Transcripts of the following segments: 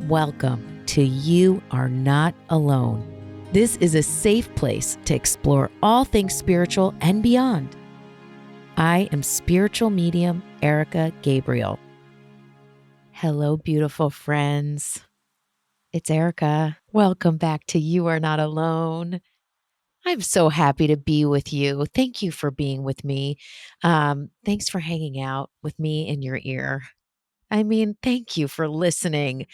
Welcome to You Are Not Alone. This is a safe place to explore all things spiritual and beyond. I am spiritual medium Erica Gabriel. Hello, beautiful friends. It's Erica. Welcome back to You Are Not Alone. I'm so happy to be with you. Thank you for being with me. Thanks for hanging out with me in your ear. Thank you for listening.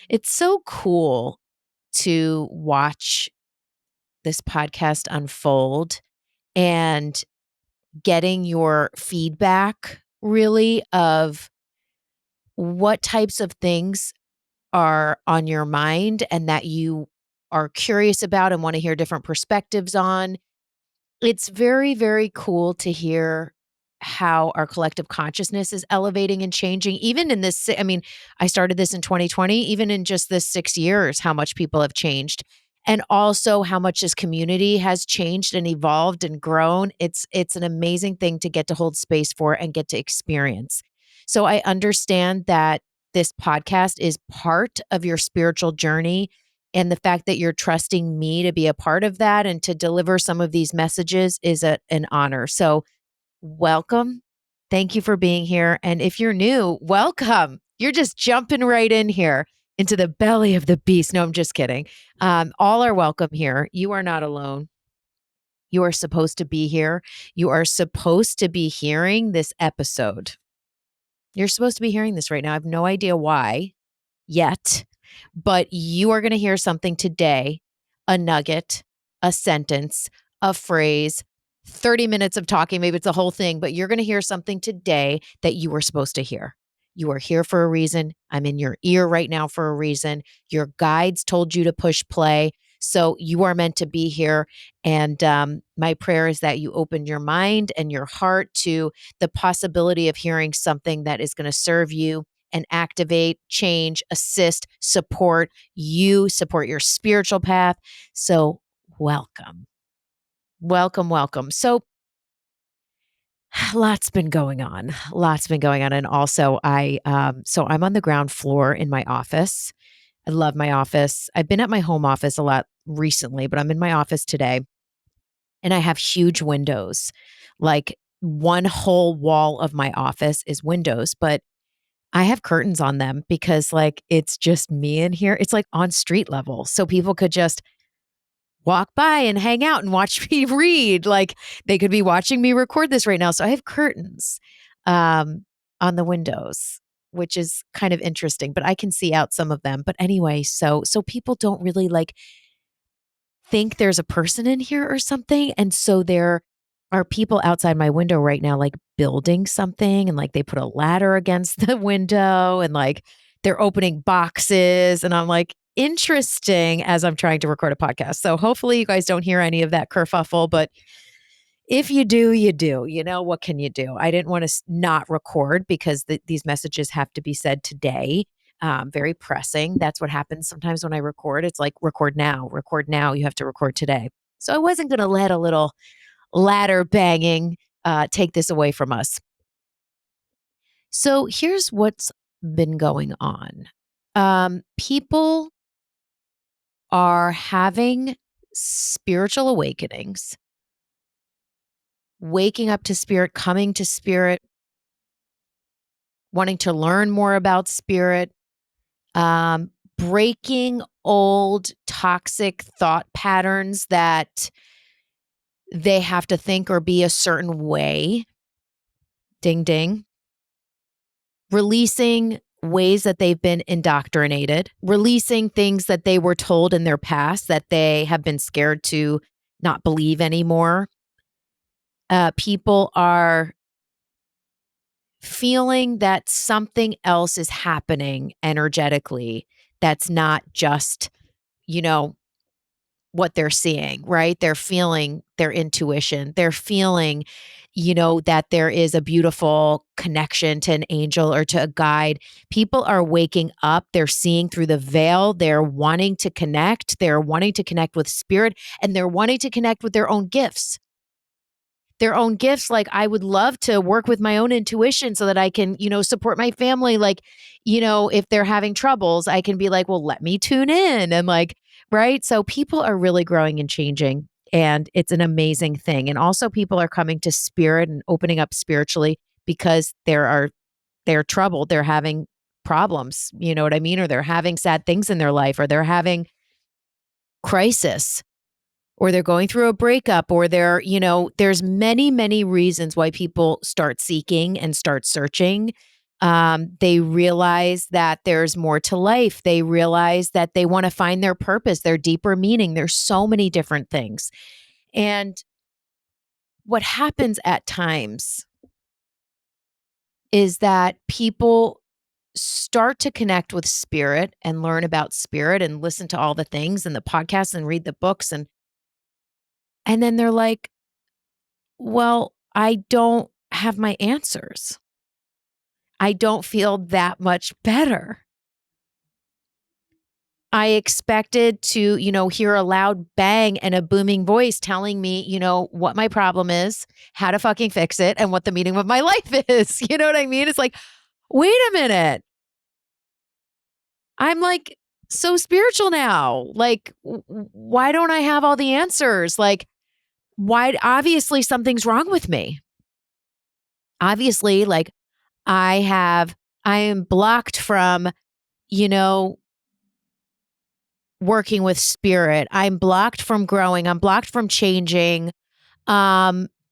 It's so cool to watch this podcast unfold and getting your feedback really of what types of things are on your mind and that you are curious about and want to hear different perspectives on. It's very, very cool to hear how our collective consciousness is elevating and changing. Even in this, I started this in 2020, even in just this 6 years, how much people have changed. And also how much this community has changed and evolved and grown. It's an amazing thing to get to hold space for and get to experience. So I understand that this podcast is part of your spiritual journey, and the fact that you're trusting me to be a part of that and to deliver some of these messages is an honor. So welcome. Thank you for being here. And if you're new, welcome. You're just jumping right in here into the belly of the beast. No, I'm just kidding. All are welcome here. You are not alone. You are supposed to be here. You are supposed to be hearing this episode. You're supposed to be hearing this right now. I have no idea why yet, but you are going to hear something today, a nugget, a sentence, a phrase, 30 minutes of talking. Maybe it's the whole thing, but you're going to hear something today that you were supposed to hear. You are here for a reason. I'm in your ear right now for a reason. Your guides told you to push play. So you are meant to be here. And my prayer is that you open your mind and your heart to the possibility of hearing something that is going to serve you and activate, change, assist, support you, support your spiritual path. So welcome. Welcome, welcome. So lots been going on. And also I'm on the ground floor in my office. I love my office. I've been at my home office a lot recently, but I'm in my office today and I have huge windows. Like one whole wall of my office is windows, but I have curtains on them because it's just me in here. It's like on street level. So people could just walk by and hang out and watch me read. Like they could be watching me record this right now. So I have curtains on the windows, which is kind of interesting, but I can see out some of them. But anyway, so people don't really think there's a person in here or something. And so there are people outside my window right now, building something, and they put a ladder against the window and they're opening boxes. And I'm like, interesting, as I'm trying to record a podcast. So hopefully you guys don't hear any of that kerfuffle, but if you do, you do. You know, what can you do? I didn't want to not record because these messages have to be said today. Very pressing. That's what happens sometimes when I record. It's like, record now. You have to record today. So I wasn't going to let a little ladder banging take this away from us. So here's what's been going on. People are having spiritual awakenings, waking up to spirit, coming to spirit, wanting to learn more about spirit, breaking old toxic thought patterns that they have to think or be a certain way. Ding, ding. Releasing ways that they've been indoctrinated, releasing things that they were told in their past that they have been scared to not believe anymore. People are feeling that something else is happening energetically that's not just, what they're seeing, right? They're feeling their intuition. They're feeling, that there is a beautiful connection to an angel or to a guide. People are waking up. They're seeing through the veil. They're wanting to connect. They're wanting to connect with spirit, and they're wanting to connect with their own gifts. their own gifts. Like, I would love to work with my own intuition so that I can, support my family. Like, if they're having troubles, I can be like, well, let me tune in and like, right. So people are really growing and changing. And it's an amazing thing. And also, people are coming to spirit and opening up spiritually because they're troubled. They're having problems. You know what I mean? Or they're having sad things in their life, or they're having crisis, or they're going through a breakup, or there's many, many reasons why people start seeking and start searching. They realize that there's more to life. They realize that they want to find their purpose, their deeper meaning. There's so many different things. And what happens at times is that people start to connect with spirit and learn about spirit and listen to all the things and the podcasts and read the books, and then they're like, well, I don't have my answers. I don't feel that much better. I expected to, hear a loud bang and a booming voice telling me, what my problem is, how to fucking fix it, and what the meaning of my life is. You know what I mean? It's like, wait a minute. I'm like so spiritual now. Like, why don't I have all the answers? Like, why? Obviously, something's wrong with me. Obviously, like, I am blocked from, you know, working with spirit. I'm blocked from growing. I'm blocked from changing.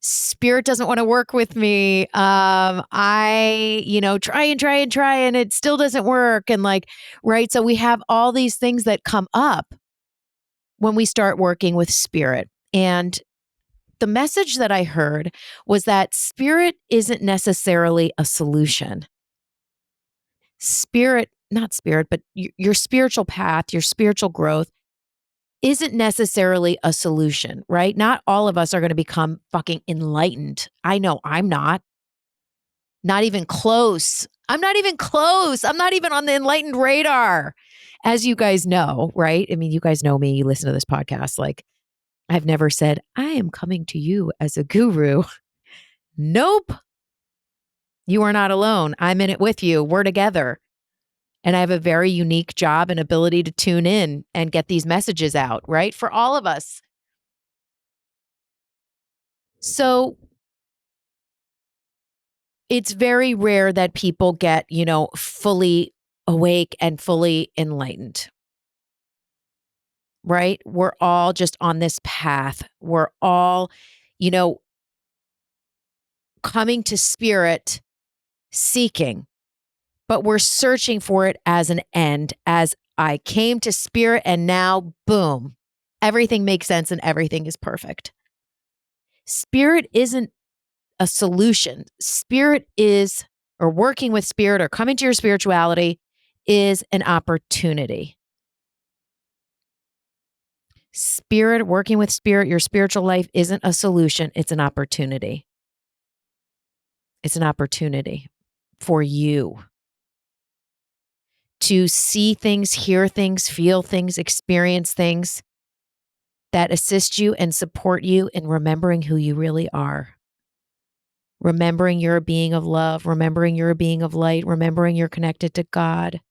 Spirit doesn't want to work with me. I, try and try and try, and it still doesn't work. And like, right. So we have all these things that come up when we start working with spirit. And the message that I heard was that spirit isn't necessarily a solution. Spirit, not spirit, but your spiritual path, your spiritual growth isn't necessarily a solution, right? Not all of us are going to become fucking enlightened. I know I'm not even close. I'm not even close. I'm not even on the enlightened radar, as you guys know, right? I mean, you guys know me, you listen to this podcast. Like, I've never said, I am coming to you as a guru. Nope. You are not alone. I'm in it with you. We're together. And I have a very unique job and ability to tune in and get these messages out, right? For all of us. So it's very rare that people get, fully awake and fully enlightened, right? We're all just on this path. We're all, you know, coming to spirit, seeking, but we're searching for it as an end, as I came to spirit and now, boom, everything makes sense and everything is perfect. Spirit isn't a solution. Spirit is, or working with spirit or coming to your spirituality is an opportunity. Spirit, working with spirit, your spiritual life isn't a solution. It's an opportunity. It's an opportunity for you to see things, hear things, feel things, experience things that assist you and support you in remembering who you really are. Remembering you're a being of love, remembering you're a being of light, remembering you're connected to God,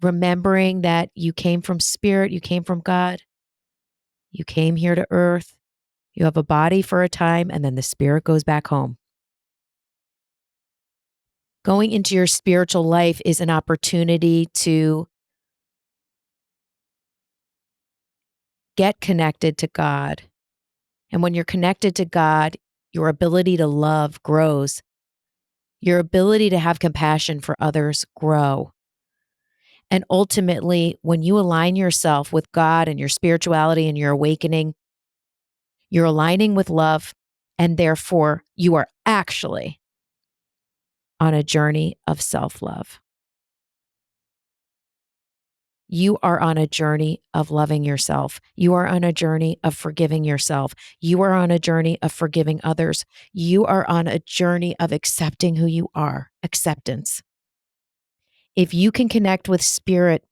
remembering that you came from spirit, you came from God, you came here to earth, you have a body for a time, and then the spirit goes back home. Going into your spiritual life is an opportunity to get connected to God. And when you're connected to God, your ability to love grows. Your ability to have compassion for others grow. And ultimately, when you align yourself with God and your spirituality and your awakening, you're aligning with love, and therefore you are actually on a journey of self-love. You are on a journey of loving yourself. You are on a journey of forgiving yourself. You are on a journey of forgiving others. You are on a journey of accepting who you are, acceptance. If you can connect with spirit,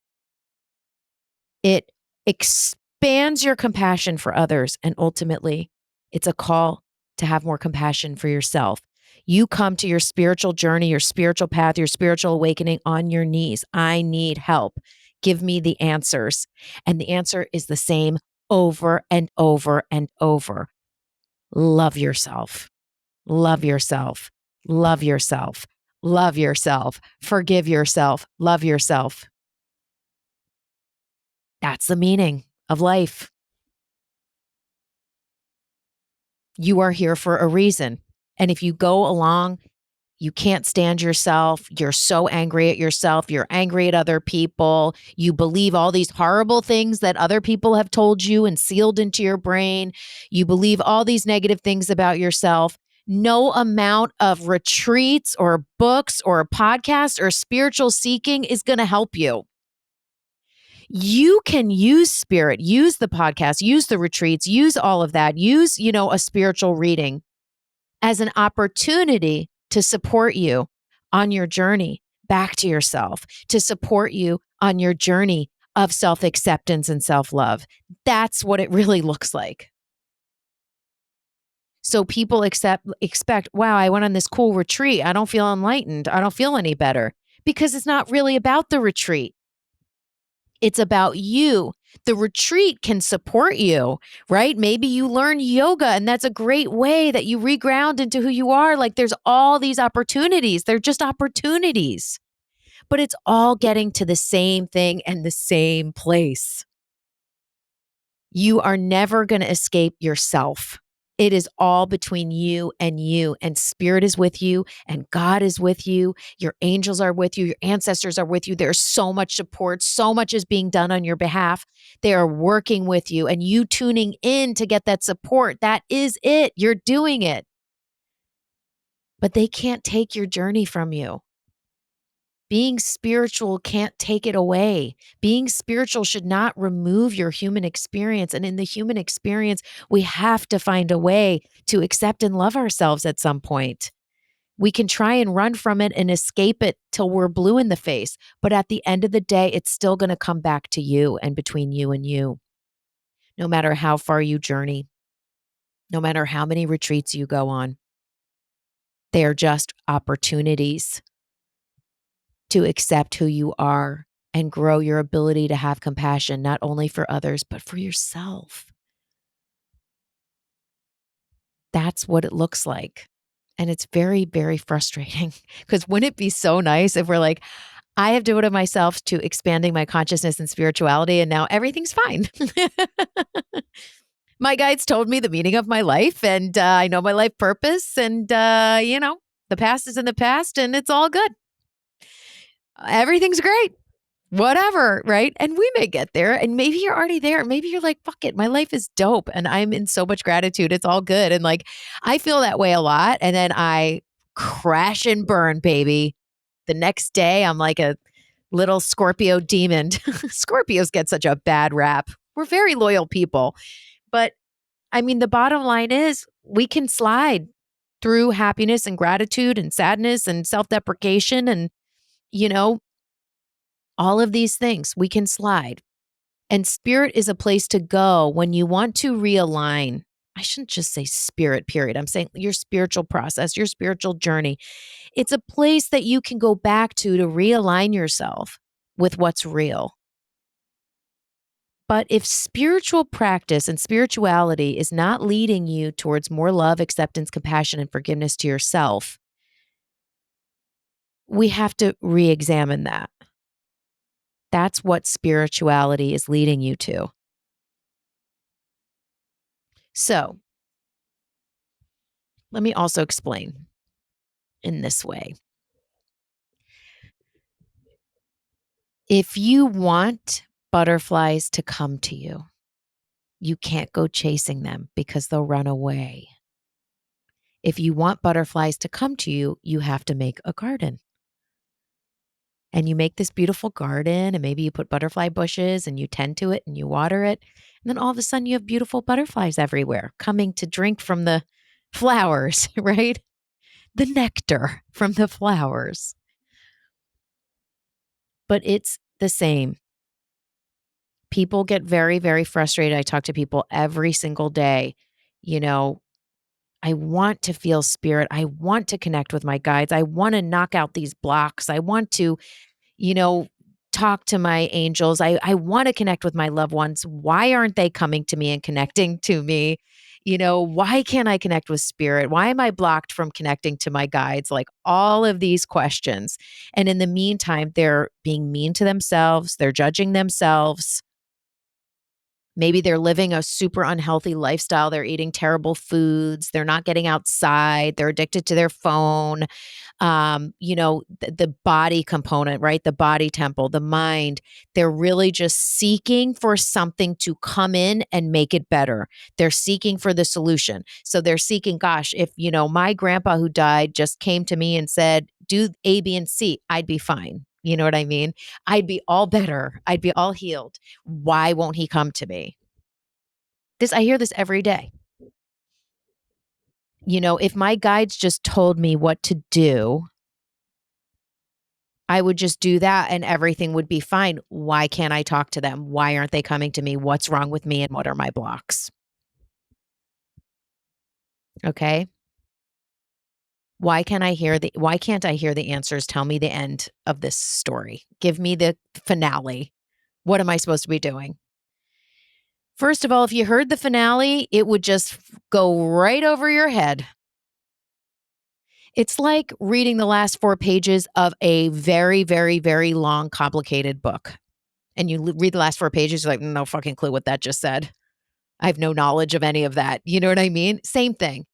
it expands your compassion for others. And ultimately, it's a call to have more compassion for yourself. You come to your spiritual journey, your spiritual path, your spiritual awakening on your knees. I need help. Give me the answers. And the answer is the same over and over and over. Love yourself. Love yourself. Love yourself. Love yourself. Forgive yourself. Love yourself. That's the meaning of life. You are here for a reason. And if you go along, you can't stand yourself, you're so angry at yourself, you're angry at other people, you believe all these horrible things that other people have told you and sealed into your brain, you believe all these negative things about yourself. No amount of retreats or books or a podcast or spiritual seeking is going to help you. You can use spirit, use the podcast, use the retreats, use all of that, use, a spiritual reading as an opportunity to support you on your journey back to yourself, to support you on your journey of self-acceptance and self-love. That's what it really looks like. So people expect, wow, I went on this cool retreat. I don't feel enlightened. I don't feel any better because it's not really about the retreat. It's about you. The retreat can support you, right? Maybe you learn yoga and that's a great way that you reground into who you are. Like there's all these opportunities. They're just opportunities, but it's all getting to the same thing and the same place. You are never going to escape yourself. It is all between you, and spirit is with you, and God is with you. Your angels are with you. Your ancestors are with you. There's so much support. So much is being done on your behalf. They are working with you, and you tuning in to get that support. That is it. You're doing it. But they can't take your journey from you. Being spiritual can't take it away. Being spiritual should not remove your human experience. And in the human experience, we have to find a way to accept and love ourselves at some point. We can try and run from it and escape it till we're blue in the face. But at the end of the day, it's still going to come back to you and between you and you. No matter how far you journey, no matter how many retreats you go on, they are just opportunities to accept who you are and grow your ability to have compassion, not only for others, but for yourself. That's what it looks like. And it's very, very frustrating because wouldn't it be so nice if we're like, I have devoted myself to expanding my consciousness and spirituality, and now everything's fine. My guides told me the meaning of my life, and I know my life purpose, and, the past is in the past, and it's all good. Everything's great. Whatever, right? And we may get there, and maybe you're already there. Maybe you're like, fuck it, my life is dope and I'm in so much gratitude. It's all good. And like, I feel that way a lot. And then I crash and burn, baby. The next day, I'm like a little Scorpio demon. Scorpios get such a bad rap. We're very loyal people. But I mean, the bottom line is we can slide through happiness and gratitude and sadness and self deprecation and, you know, all of these things, we can slide. And spirit is a place to go when you want to realign. I shouldn't just say spirit, period. I'm saying your spiritual process, your spiritual journey. It's a place that you can go back to realign yourself with what's real. But if spiritual practice and spirituality is not leading you towards more love, acceptance, compassion, and forgiveness to yourself, we have to re examine that. That's what spirituality is leading you to. So let me also explain in this way. If you want butterflies to come to you, you can't go chasing them because they'll run away. If you want butterflies to come to you, you have to make a garden. And you make this beautiful garden, and maybe you put butterfly bushes and you tend to it and you water it. And then all of a sudden you have beautiful butterflies everywhere coming to drink from the flowers, right? The nectar from the flowers. But it's the same. People get very, very frustrated. I talk to people every single day, you know, I want to feel spirit. I want to connect with my guides. I want to knock out these blocks. I want to, you know, talk to my angels. I want to connect with my loved ones. Why aren't they coming to me and connecting to me? Why can't I connect with spirit? Why am I blocked from connecting to my guides? Like all of these questions. And in the meantime, they're being mean to themselves, they're judging themselves. Maybe they're living a super unhealthy lifestyle. They're eating terrible foods. They're not getting outside. They're addicted to their phone. The body component, right? The body temple, the mind. They're really just seeking for something to come in and make it better. They're seeking for the solution. So they're seeking, gosh, if, my grandpa who died just came to me and said, do A, B, and C, I'd be fine. You know what I mean? I'd be all better. I'd be all healed. Why won't he come to me? I hear this every day. If my guides just told me what to do, I would just do that and everything would be fine. Why can't I talk to them? Why aren't they coming to me? What's wrong with me and what are my blocks? Okay? Why can't I hear the answers? Tell me the end of this story. Give me the finale. What am I supposed to be doing? First of all, if you heard the finale, it would just go right over your head. It's like reading the last 4 pages of a very, very, very long, complicated book. And you read the last 4 pages, you're like, no fucking clue what that just said. I have no knowledge of any of that. You know what I mean? Same thing.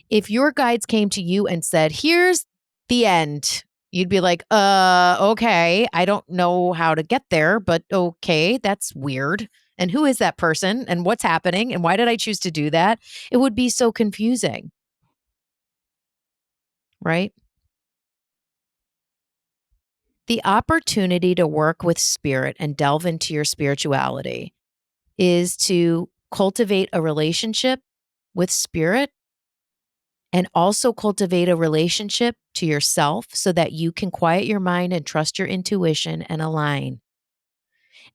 If your guides came to you and said, here's the end, you'd be like, okay, I don't know how to get there, but okay, that's weird. And who is that person? And what's happening? And why did I choose to do that? It would be so confusing, right? The opportunity to work with spirit and delve into your spirituality is to cultivate a relationship with spirit and also cultivate a relationship to yourself so that you can quiet your mind and trust your intuition and align.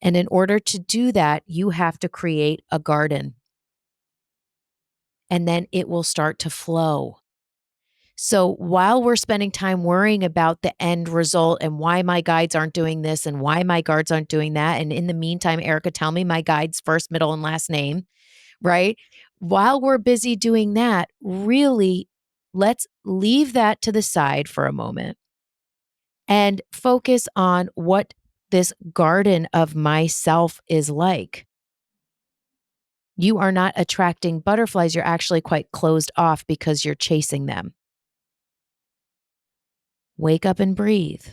And in order to do that, you have to create a garden and then it will start to flow. So while we're spending time worrying about the end result and why my guides aren't doing this and why my guides aren't doing that, and in the meantime, Erica, tell me my guide's first, middle, and last name, right? While we're busy doing that, really, let's leave that to the side for a moment and focus on what this garden of myself is like. You are not attracting butterflies. You're actually quite closed off because you're chasing them. Wake up and breathe.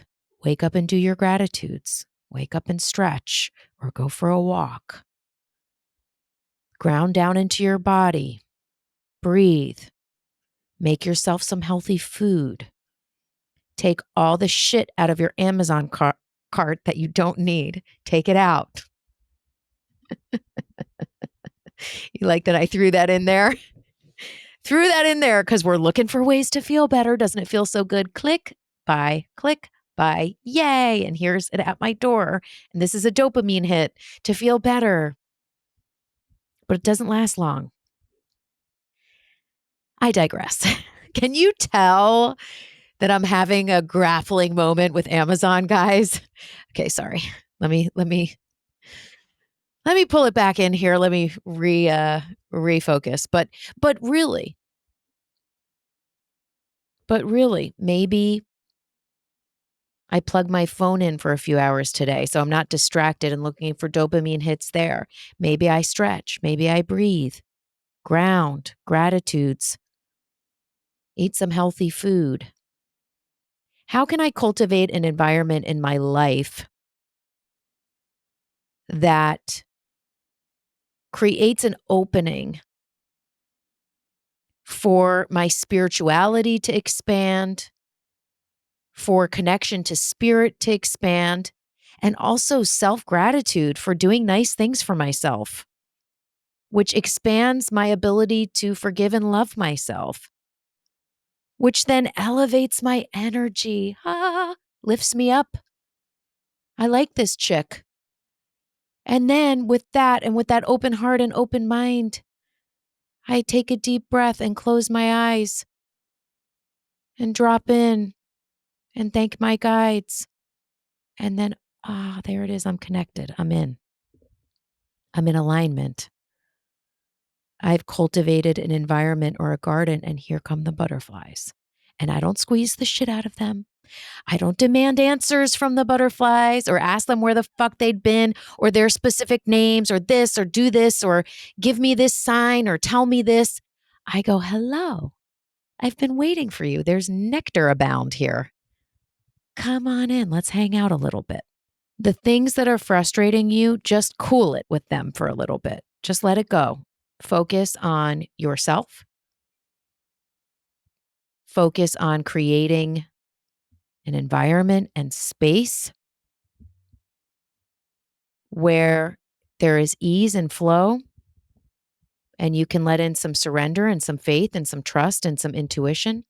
Wake up and do your gratitudes. Wake up and stretch or go for a walk. Ground down into your body. Breathe. Make yourself some healthy food. Take all the shit out of your Amazon cart that you don't need. Take it out. You like that I threw that in there? Threw that in there because we're looking for ways to feel better. Doesn't it feel so good? Click, buy, yay. And here's it at my door. And this is a dopamine hit to feel better. But it doesn't last long. I digress. Can you tell that I'm having a grappling moment with Amazon, guys? Okay, sorry. Let me pull it back in here. Let me refocus. But really, maybe I plug my phone in for a few hours today so I'm not distracted and looking for dopamine hits there. Maybe I stretch. Maybe I breathe, ground, gratitudes, eat some healthy food. How can I cultivate an environment in my life that creates an opening for my spirituality to expand, for connection to spirit to expand, and also self-gratitude for doing nice things for myself, which expands my ability to forgive and love myself, which then elevates my energy, lifts me up. I like this chick. And then with that open heart and open mind, I take a deep breath and close my eyes and drop in and thank my guides. And then, there it is. I'm connected. I'm in. I'm in alignment. I've cultivated an environment or a garden, and here come the butterflies. And I don't squeeze the shit out of them. I don't demand answers from the butterflies or ask them where the fuck they'd been or their specific names or this or do this or give me this sign or tell me this. I go, hello, I've been waiting for you. There's nectar abound here. Come on in. Let's hang out a little bit. The things that are frustrating you, just cool it with them for a little bit. Just let it go. Focus on yourself. Focus on creating an environment and space where there is ease and flow, and you can let in some surrender and some faith and some trust and some intuition.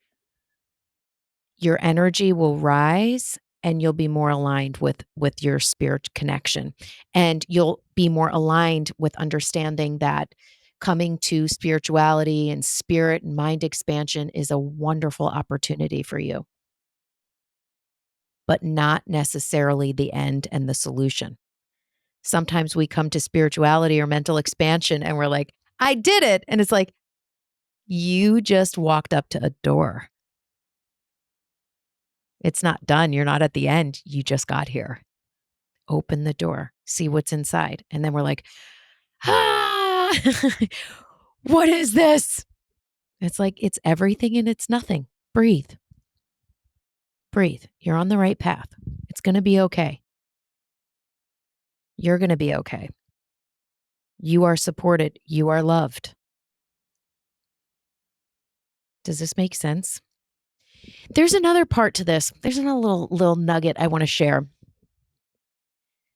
Your energy will rise and you'll be more aligned with your spirit connection. And you'll be more aligned with understanding that coming to spirituality and spirit and mind expansion is a wonderful opportunity for you, but not necessarily the end and the solution. Sometimes we come to spirituality or mental expansion and we're like, I did it. And it's like, you just walked up to a door. It's not done. You're not at the end. You just got here. Open the door, see what's inside. And then we're like, ah, what is this? It's like, it's everything and it's nothing. Breathe. Breathe. You're on the right path. It's going to be okay. You're going to be okay. You are supported. You are loved. Does this make sense? There's another part to this. There's another little nugget I want to share.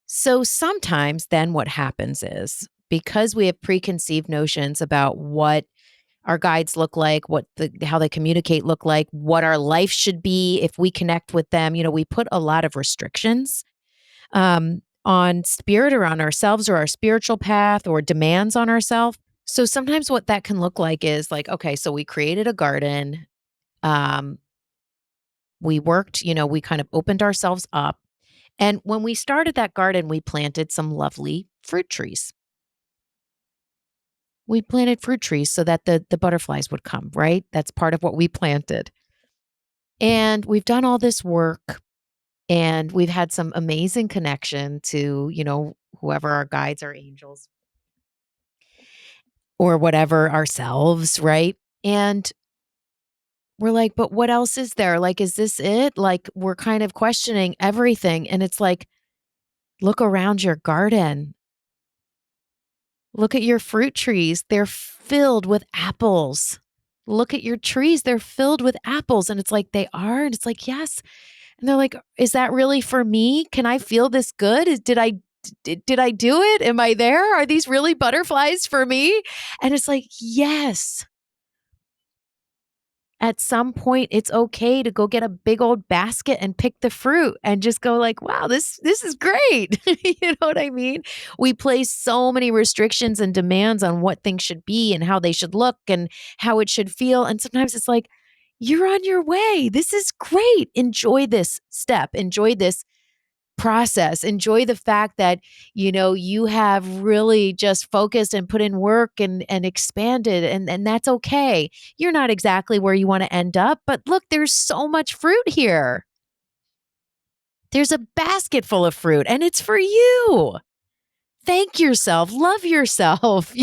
So sometimes then what happens is because we have preconceived notions about what our guides look like, how they communicate look like, what our life should be if we connect with them, we put a lot of restrictions on spirit or on ourselves or our spiritual path or demands on ourselves. So sometimes what that can look like is like, okay, so we created a garden. We worked, we kind of opened ourselves up. And when we started that garden, we planted some lovely fruit trees. We planted fruit trees so that the butterflies would come, right? That's part of what we planted. And we've done all this work and we've had some amazing connection to, whoever our guides, our angels, or whatever ourselves, right? And we're like, but what else is there? Like, is this it? Like, we're kind of questioning everything. And it's like, look around your garden. Look at your fruit trees. They're filled with apples. Look at your trees. They're filled with apples. And it's like, they are. And it's like, yes. And they're like, is that really for me? Can I feel this good? Did I do it? Am I there? Are these really butterflies for me? And it's like, yes. At some point, it's okay to go get a big old basket and pick the fruit and just go like, wow, this is great. You know what I mean? We place so many restrictions and demands on what things should be and how they should look and how it should feel. And sometimes it's like, you're on your way. This is great. Enjoy this step. Enjoy this process. Enjoy the fact that, you have really just focused and put in work and expanded and that's okay. You're not exactly where you want to end up, but look, there's so much fruit here. There's a basket full of fruit and it's for you. Thank yourself, love yourself,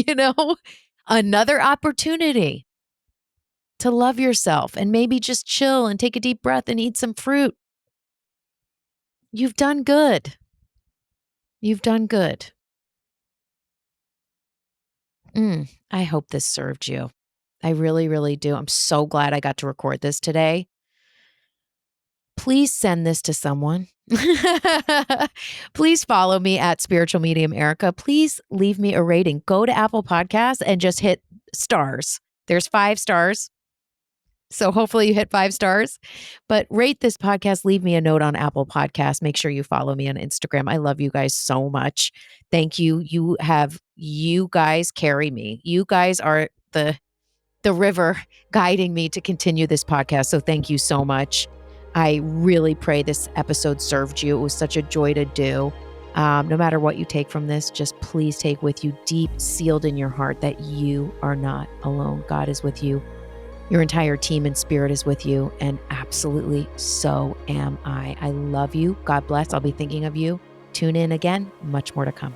another opportunity to love yourself and maybe just chill and take a deep breath and eat some fruit. You've done good. You've done good. I hope this served you. I really, really do. I'm so glad I got to record this today. Please send this to someone. Please follow me at Spiritual Medium Erica. Please leave me a rating. Go to Apple Podcasts and just hit stars. There's 5 stars. So hopefully you hit 5 stars, but rate this podcast. Leave me a note on Apple Podcasts. Make sure you follow me on Instagram. I love you guys so much. Thank you. You guys carry me. You guys are the river guiding me to continue this podcast. So thank you so much. I really pray this episode served you. It was such a joy to do. No matter what you take from this, just please take with you deep, sealed in your heart that you are not alone. God is with you. Your entire team and spirit is with you. And absolutely so am I. I love you. God bless. I'll be thinking of you. Tune in again. Much more to come.